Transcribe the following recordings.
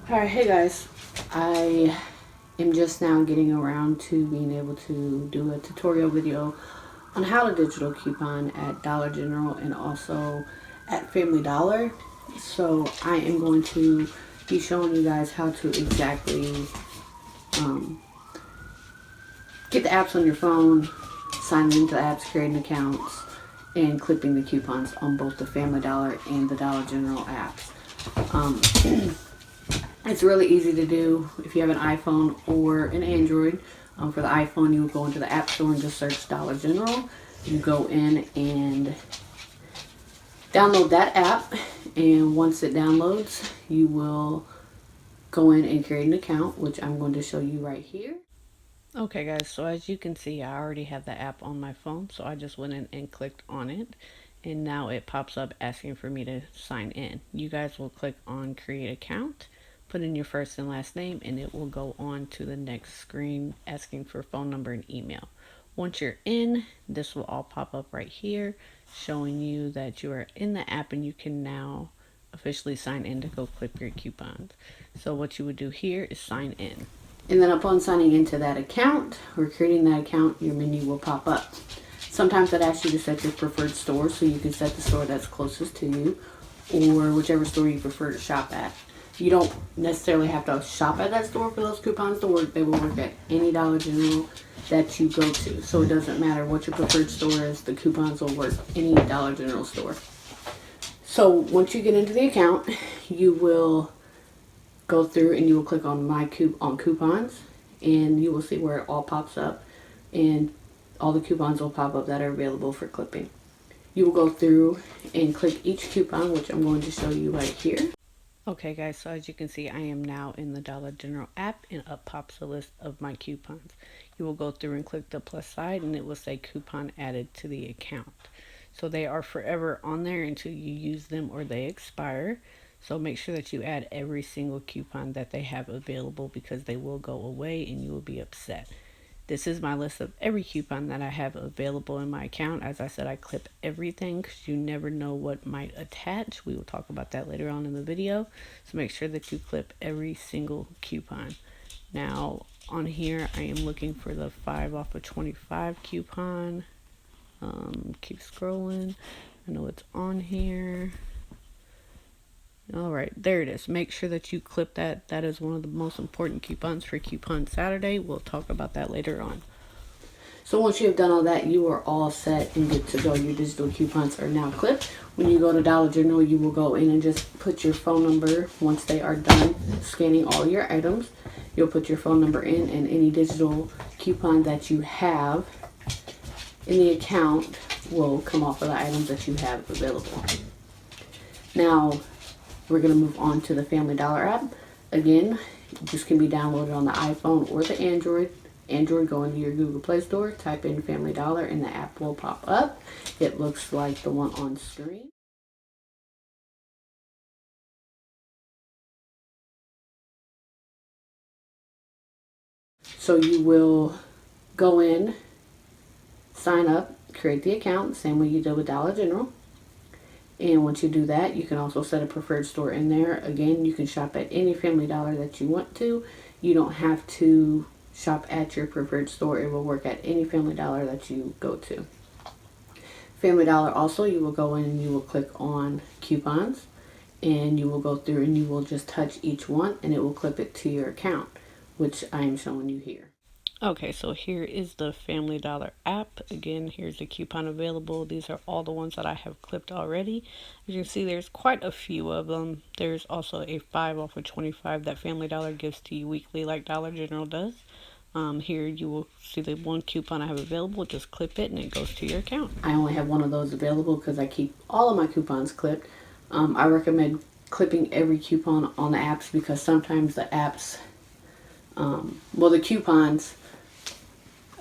Alright, hey guys, I am just now getting around to being able to do a tutorial video on how to digital coupon at Dollar General and also at Family Dollar. So I am going to be showing you guys how to exactly get the apps on your phone, signing into the apps, creating accounts, and clipping the coupons on both the Family Dollar and the Dollar General apps. It's really easy to do if you have an iPhone or an Android. For the iPhone, you would go into the App Store and just search Dollar General. You go in and download that app, and once it downloads, you will go in and create an account, which I'm going to show you right here. Okay guys, so as you can see, I already have the app on my phone, so I just went in and clicked on it, and now it pops up asking for me to sign in. You guys will click on create account, put in your first and last name, and it will go on to the next screen asking for phone number and email. Once you're in, this will all pop up right here showing you that you are in the app and you can now officially sign in to go clip your coupons. So what you would do here is sign in. And then upon signing into that account or creating that account, your menu will pop up. Sometimes it asks you to set your preferred store, so you can set the store that's closest to you or whichever store you prefer to shop at. You don't necessarily have to shop at that store for those coupons to work. They will work at any Dollar General that you go to. So it doesn't matter what your preferred store is, the coupons will work any Dollar General store. So once you get into the account, you will go through and you will click on coupons, and you will see where it all pops up, and all the coupons will pop up that are available for clipping. You will go through and click each coupon, which I'm going to show you right here. Okay guys, so as you can see, I am now in the Dollar General app, and up pops a list of my coupons. You will go through and click the plus side, and it will say coupon added to the account. So they are forever on there until you use them or they expire. So make sure that you add every single coupon that they have available, because they will go away and you will be upset. This is my list of every coupon that I have available in my account. As I said, I clip everything because you never know what might attach. We will talk about that later on in the video. So make sure that you clip every single coupon. Now on here, I am looking for the 5 off of 25 coupon. Keep scrolling. I know it's on here. All right, there it is. Make sure that you clip that. That is one of the most important coupons for Coupon Saturday. We'll talk about that later on. So once you have done all that, you are all set and good to go. Your digital coupons are now clipped. When you go to Dollar General, you will go in and just put your phone number. Once they are done scanning all your items, you'll put your phone number in, and any digital coupon that you have in the account will come off of the items that you have available. Now, we're going to move on to the Family Dollar app. Again, this can be downloaded on the iPhone or the Android. Android, go into your Google Play Store, type in Family Dollar, and the app will pop up. It looks like the one on screen. So you will go in, sign up, create the account, same way you did with Dollar General. And once you do that, you can also set a preferred store in there. Again, you can shop at any Family Dollar that you want to. You don't have to shop at your preferred store. It will work at any Family Dollar that you go to. Family Dollar also, you will go in and you will click on coupons, and you will go through and you will just touch each one, and it will clip it to your account, which I am showing you here. Okay, so here is the Family Dollar app. Again, here's the coupon available. These are all the ones that I have clipped already. As you can see, there's quite a few of them. There's also a 5 off of 25 that Family Dollar gives to you weekly like Dollar General does. Here you will see the one coupon I have available. Just clip it and it goes to your account. I only have one of those available because I keep all of my coupons clipped. I recommend clipping every coupon on the apps because sometimes the apps, the coupons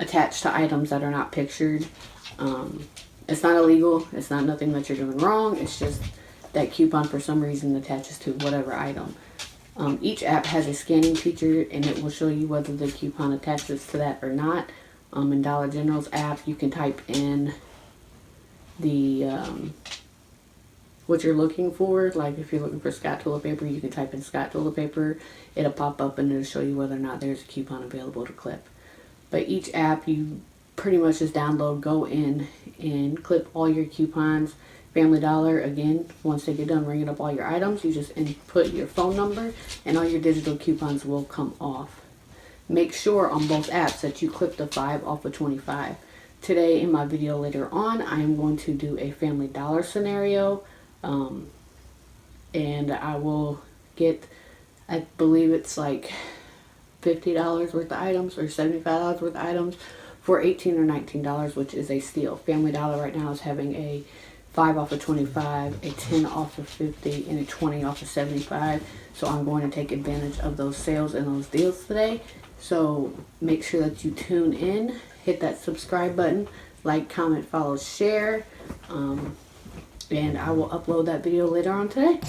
attached to items that are not pictured. It's not illegal. It's not nothing that you're doing wrong. It's just that coupon for some reason attaches to whatever item. Each app has a scanning feature, and it will show you whether the coupon attaches to that or not. In Dollar General's app, you can type in the what you're looking for. Like if you're looking for Scott toilet paper, you can type in Scott toilet paper. It'll pop up and it'll show you whether or not there's a coupon available to clip. But each app you pretty much just download, go in and clip all your coupons. Family Dollar, again, once they get done ringing up all your items, you just input your phone number and all your digital coupons will come off. Make sure on both apps that you clip the 5 off of 25. Today in my video later on, I am going to do a Family Dollar scenario. And I will get, I believe it's like $50 worth of items or $75 worth of items for $18 or $19, which is a steal. Family Dollar right now is having a 5 off of 25, a 10 off of 50, and a 20 off of 75. So I'm going to take advantage of those sales and those deals today. So make sure that you tune in, hit that subscribe button, like, comment, follow, share, and I will upload that video later on today.